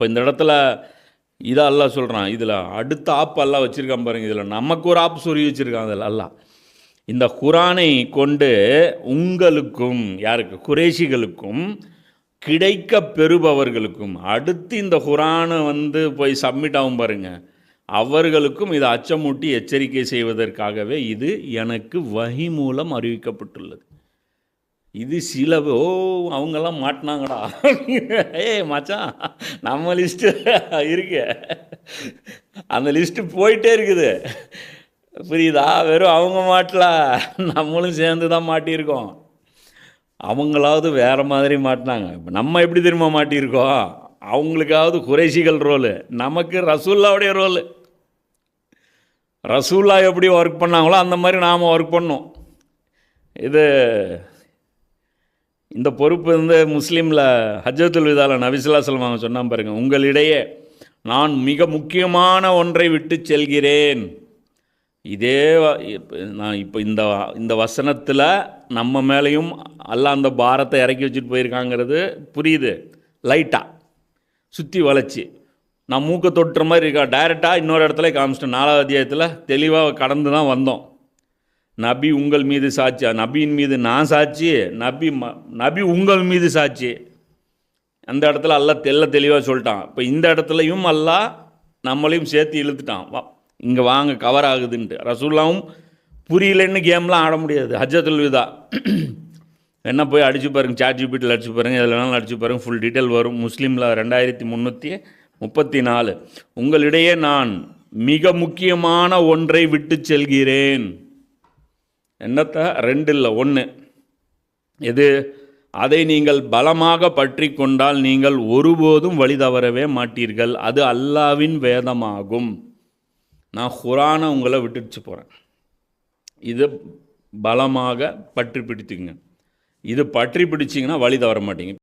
இப்போ இந்த இடத்துல இதை அல்லாஹ் சொல்கிறான், இதில் அடுத்த ஆப் அல்லாஹ் வச்சுருக்கான் பாருங்க, இதில் நமக்கு ஒரு ஆப் சொல்லி வச்சுருக்கான். அதில் அல்லாஹ் இந்த குரானை கொண்டு உங்களுக்கும், யாருக்கு, குறைஷிகளுக்கும், கிடைக்க பெறுபவர்களுக்கும், அடுத்து இந்த குரானை போய் சப்மிட் ஆகும் பாருங்க, அவர்களுக்கும் இதை அச்சமூட்டி எச்சரிக்கை செய்வதற்காகவே இது எனக்கு வஹி மூலம் அறிவிக்கப்பட்டுள்ளது. இது சில அவங்கெல்லாம் மாட்டினாங்கடா, மச்சான் நம்ம லிஸ்ட்டு இருக்கு, அந்த லிஸ்ட்டு போயிட்டே இருக்குது, புரியுதா? வெறும் அவங்க மாட்டல, நம்மளும் சேர்ந்து தான் மாட்டியிருக்கோம். அவங்களாவது வேறு மாதிரி மாட்டினாங்க. நம்ம எப்படி திரும்ப மாட்டியிருக்கோம்? அவங்களுக்காவது குறைஷிகள் ரோலு, நமக்கு ரசூல்லாவுடைய ரோலு. ரசூல்லா எப்படி ஒர்க் பண்ணாங்களோ அந்த மாதிரி நாம் ஒர்க் பண்ணோம். இந்த பொறுப்பு முஸ்லீமில் ஹஜ்ஜத்துல் விதாவில் நபி ஸல்லல்லாஹு அலைஹி வஸல்லம் சொன்னான் பாருங்கள், உங்களிடையே நான் மிக முக்கியமான ஒன்றை விட்டு செல்கிறேன். இதே நான் இப்போ இந்த வசனத்தில் நம்ம மேலேயும் அல்லாஹ் அந்த பாரத்தை இறக்கி வச்சுட்டு போயிருக்காங்கிறது புரியுது. லைட்டாக சுற்றி வளைச்சி நான் மூக்க தொட்டுற மாதிரி இருக்கா, டைரெக்டாக இன்னொரு இடத்துல காமிச்சிட்டேன். 4வது அத்தியாயத்தில் தெளிவாக கடந்து தான் வந்தோம். நபி உங்கள் மீது சாட்சி, நபியின் மீது நான் சாட்சி, நபி உங்கள் மீது சாட்சி. அந்த இடத்துல அல்லாஹ் தெளிவாக சொல்லிட்டான். இப்போ இந்த இடத்துலையும் அல்லாஹ் நம்மளையும் சேர்த்து இழுத்துட்டான், வா இங்கே வாங்க கவர் ஆகுதுன்ட்டு. ரசூல்லாவும் புரியலன்னு கேம்லாம் ஆட முடியாது. ஹஜ்ஜத்துல் விதா என்ன போய் அடிச்சு பாருங்க, ChatGPTயில் அடிச்சு பாருங்கள், எதில் வேணாலும் அடிச்சு பாருங்கள், ஃபுல் டீட்டெயில் வரும். முஸ்லீமில் 2334. உங்களிடையே நான் மிக முக்கியமான ஒன்றை விட்டு செல்கிறேன். என்னத்த? 2 இல்லை 1. எது? அதை நீங்கள் பலமாக பற்றி கொண்டால் நீங்கள் ஒருபோதும் வழி தவறவே மாட்டீர்கள். அது அல்லாவின் வேதமாகும். நான் குரானை உங்களை விட்டுச்சு போகிறேன். இது பலமாக பற்றி பிடித்துங்க. இது பற்றி பிடிச்சிங்கன்னா வழி தவற மாட்டீங்க.